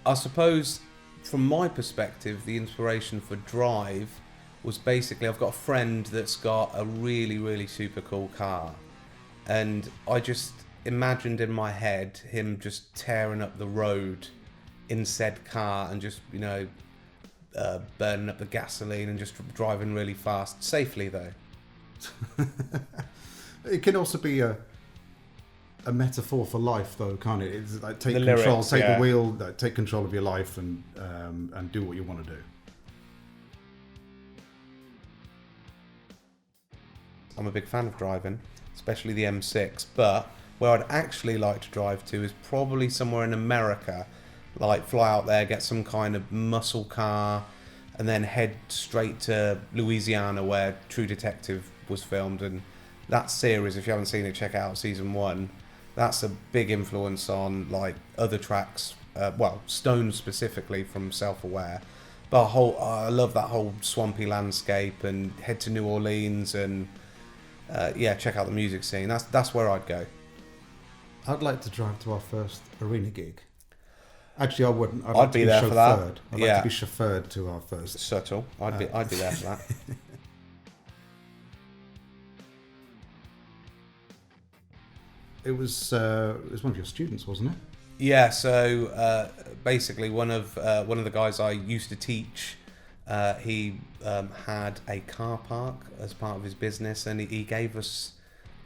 I suppose from my perspective, the inspiration for Drive was basically, I've got a friend that's got a really, really super cool car. And I just imagined in my head him just tearing up the road in said car and just, burning up the gasoline and just driving really fast. Safely, though. It can also be a metaphor for life, though, can't it? It's like take The control, lyrics, take yeah. the wheel, take control of your life, and do what you want to do. I'm a big fan of driving, especially the M6, but where I'd actually like to drive to is probably somewhere in America, like fly out there, get some kind of muscle car, and then head straight to Louisiana where True Detective was filmed. And that series, if you haven't seen it, check out season 1. That's a big influence on like other tracks, Stone specifically from Self-Aware. But I love that whole swampy landscape, and head to New Orleans and check out the music scene. That's where I'd go. I'd like to drive to our first arena gig. Actually, I wouldn't. I'd I'd be there for that. I'd like to be chauffeured to our first. Subtle. I'd be there for that. It was one of your students, wasn't it? Yeah. So basically, one of the guys I used to teach, he had a car park as part of his business, and he gave us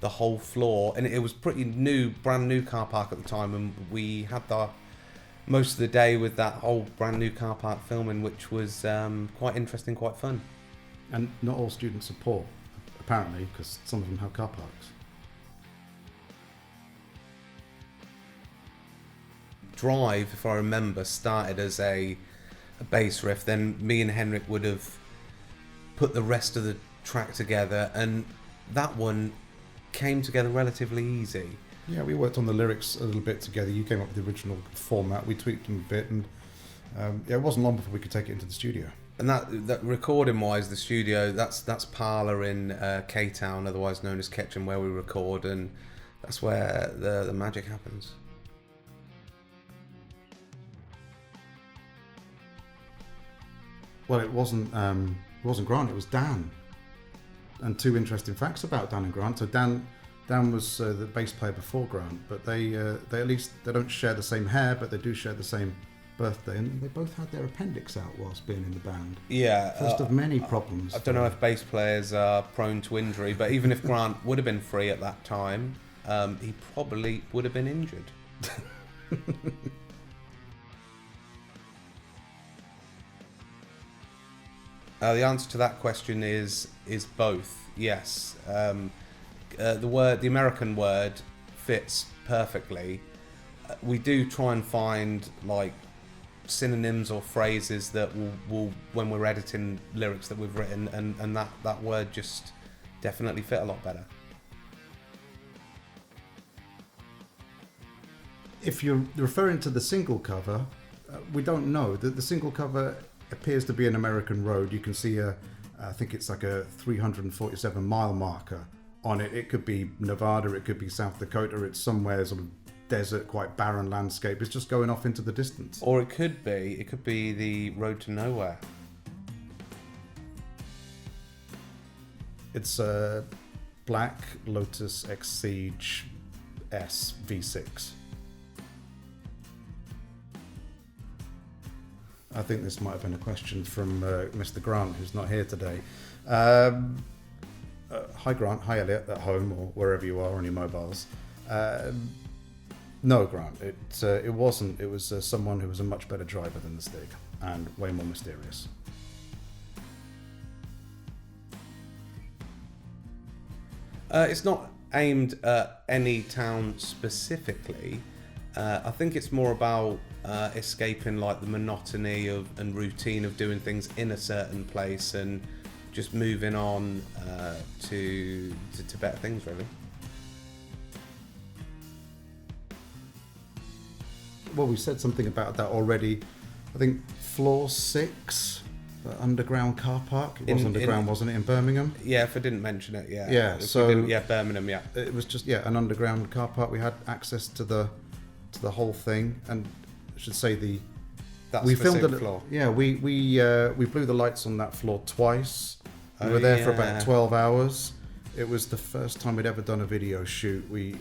the whole floor, and it was pretty brand new car park at the time, and we had most of the day with that whole brand new car park filming, which was quite interesting, quite fun. And not all students are poor, apparently, because some of them have car parks. Drive, if I remember, started as a bass riff. Then me and Henrik would have put the rest of the track together, and that one came together relatively easy. Yeah, we worked on the lyrics a little bit together. You came up with the original format. We tweaked them a bit, and it wasn't long before we could take it into the studio. And that recording-wise, the studio, that's Parlour in K-Town, otherwise known as Ketchum, where we record, and that's where the magic happens. Well, it wasn't Grant, it was Dan. And two interesting facts about Dan and Grant. So Dan was the bass player before Grant, but they at least they don't share the same hair, but they do share the same birthday, and they both had their appendix out whilst being in the band. Yeah. First of many problems. I don't know if bass players are prone to injury, but even if Grant would have been free at that time, he probably would have been injured. The answer to that question is both. Yes, the American word fits perfectly. We do try and find like synonyms or phrases that will when we're editing lyrics that we've written, and that word just definitely fit a lot better. If you're referring to the single cover, we don't know. The single cover appears to be an American road. You can see I think it's like a 347 mile marker on it. It could be Nevada, it could be South Dakota, it's somewhere sort of desert, quite barren landscape. It's just going off into the distance. Or it could be the road to nowhere. It's a black Lotus X Siege S V6. I think this might have been a question from Mr. Grant, who's not here today. Hi Grant, hi Elliot, at home or wherever you are on your mobiles. No, Grant, it wasn't. It was someone who was a much better driver than the Stig and way more mysterious. It's not aimed at any town specifically. I think it's more about escaping like the monotony and routine of doing things in a certain place and just moving on to better things, really. Well, we said something about that already. I think floor 6, the underground car park. It was underground, wasn't it, in Birmingham? Yeah, if I didn't mention it, yeah. Yeah, so Birmingham, yeah. It was just an underground car park. We had access to the whole thing, and I should say the that we specific filmed it. floor. Yeah, we blew the lights on that floor twice. We Oh, were there for yeah. about 12 hours. It was the first time we'd ever done a video shoot. We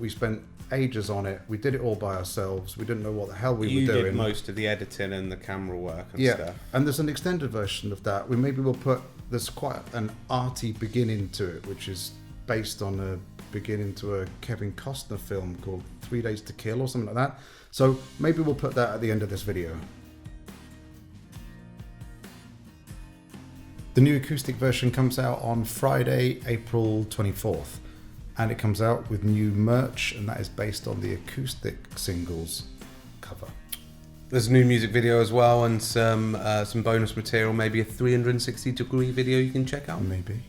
spent ages on it. We did it all by ourselves. We didn't know what the hell we You were doing. did most of the editing and the camera work and Yeah, stuff. and there's an extended version of that. There's quite an arty beginning to it, which is based on a beginning to a Kevin Costner film called 3 Days to Kill or something like that. So maybe we'll put that at the end of this video. The new acoustic version comes out on Friday, April 24th, and it comes out with new merch, and that is based on the acoustic singles cover. There's a new music video as well, and some bonus material, maybe a 360-degree video you can check out. Maybe.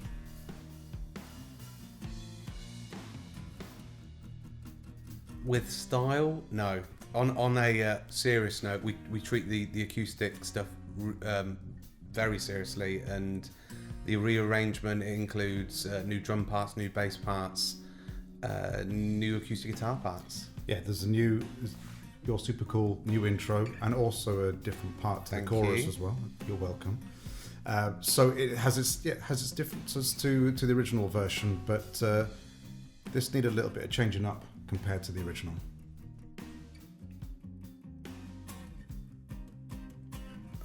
With style, no. On a serious note, we treat the acoustic stuff very seriously, and the rearrangement includes new drum parts, new bass parts, new acoustic guitar parts. Yeah, there's your super cool new intro, and also a different part to Thank the chorus you. as well. You're welcome. So it has its differences to the original version, but this needed a little bit of changing up compared to the original.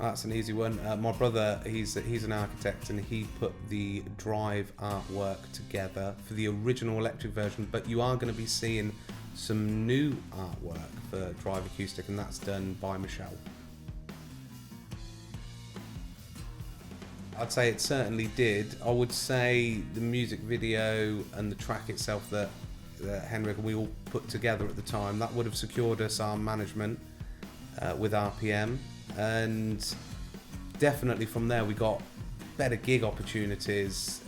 That's an easy one. My brother, he's an architect, and he put the drive artwork together for the original electric version, but you are going to be seeing some new artwork for drive acoustic, and that's done by Michelle. I'd say it certainly did. I would say the music video and the track itself that Henrik and we all put together at the time, that would have secured us our management with RPM, and definitely from there we got better gig opportunities,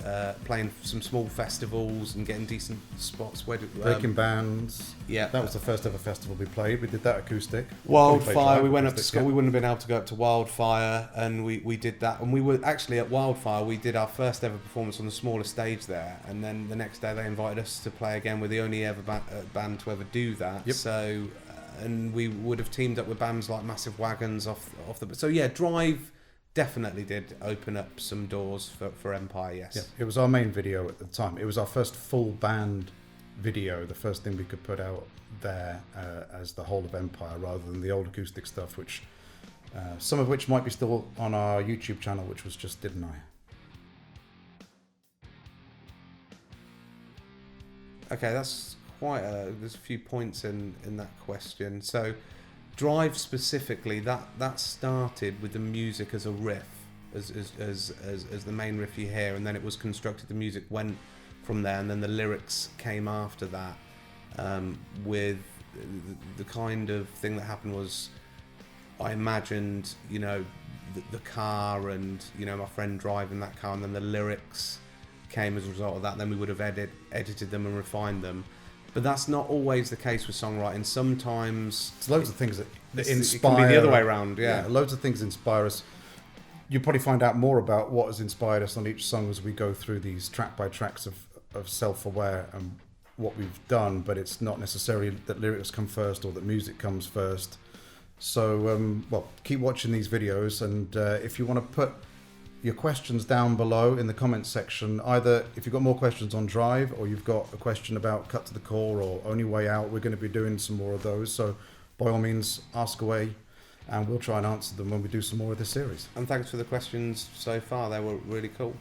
playing some small festivals and getting decent spots. Breaking bands. Yeah, That was the first ever festival we played. We did that acoustic. Probably played Wildfire. live We went up to acoustic, school. yeah. We wouldn't have been able to go up to Wildfire, and we did that. And we were actually at Wildfire. We did our first ever performance on the smaller stage there, and then the next day they invited us to play again. We're the only ever band to ever do that. Yep. So, and we would have teamed up with bands like Massive Wagons off the. So yeah, Drive definitely did open up some doors for Empire. Yes. Yeah, it was our main video at the time. It was our first full band video, the first thing we could put out there as the whole of Empire, rather than the old acoustic stuff, which some of which might be still on our YouTube channel, which was just Didn't I? Okay, that's there's a few points in that question. So Drive specifically, that started with the music as a riff, as the main riff you hear, and then it was constructed. The music went from there, and then the lyrics came after that. With the kind of thing that happened was, I imagined, the car and my friend driving that car, and then the lyrics came as a result of that. Then we would have edited them and refined them. But that's not always the case with songwriting. Sometimes There's loads of things that inspire. It can be the other way around, yeah. Loads of things inspire us. You'll probably find out more about what has inspired us on each song as we go through these track by tracks of Self-Aware and what we've done, but it's not necessarily that lyrics come first or that music comes first. So, keep watching these videos, and if you want to put your questions down below in the comments section, either if you've got more questions on Drive, or you've got a question about Cut to the Core or Only Way Out, we're going to be doing some more of those. So by all means, ask away, and we'll try and answer them when we do some more of this series. And thanks for the questions so far. They were really cool.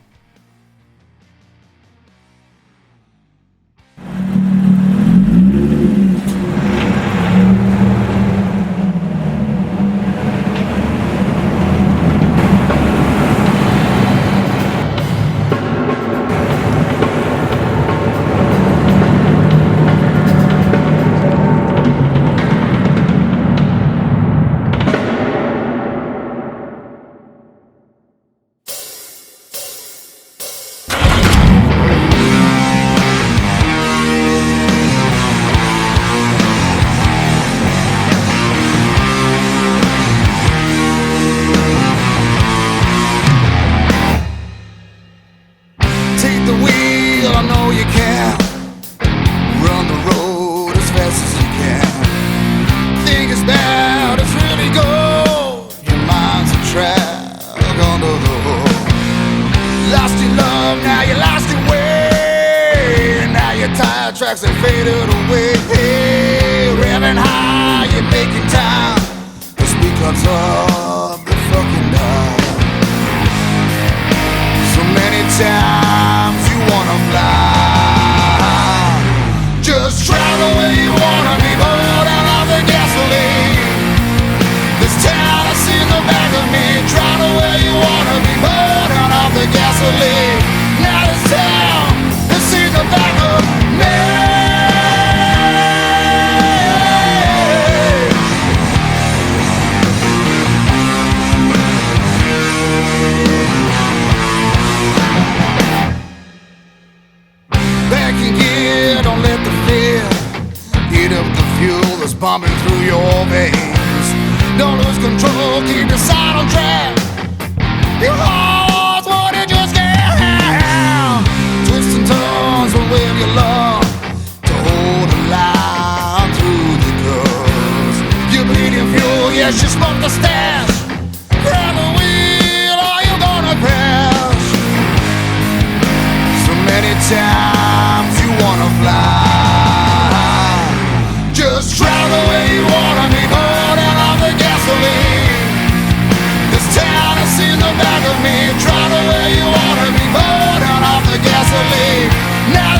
tracks that faded away. Hey, revving high, you're making time. The speakers up, the fucking dial. So many times you wanna fly. Just travel where you wanna be, but out of the gasoline. This town I see in the back of me. Travel where you wanna be, but out of the gasoline. Now this town I see in the back of me. Back in gear, don't let the fear heat up the fuel that's pumping through your veins. Don't lose control, keep your side on track. Your heart's what it just can't have. Twists and turns will wave your love to hold the line through the curves. You're bleeding fuel, yes, you smoke the stash. Grab the wheel or you're gonna crash. So many times you wanna fly. Just travel where you wanna be, burn out of the gasoline. This town I see in the back of me. Travel where you wanna be, burn out of the gasoline. Now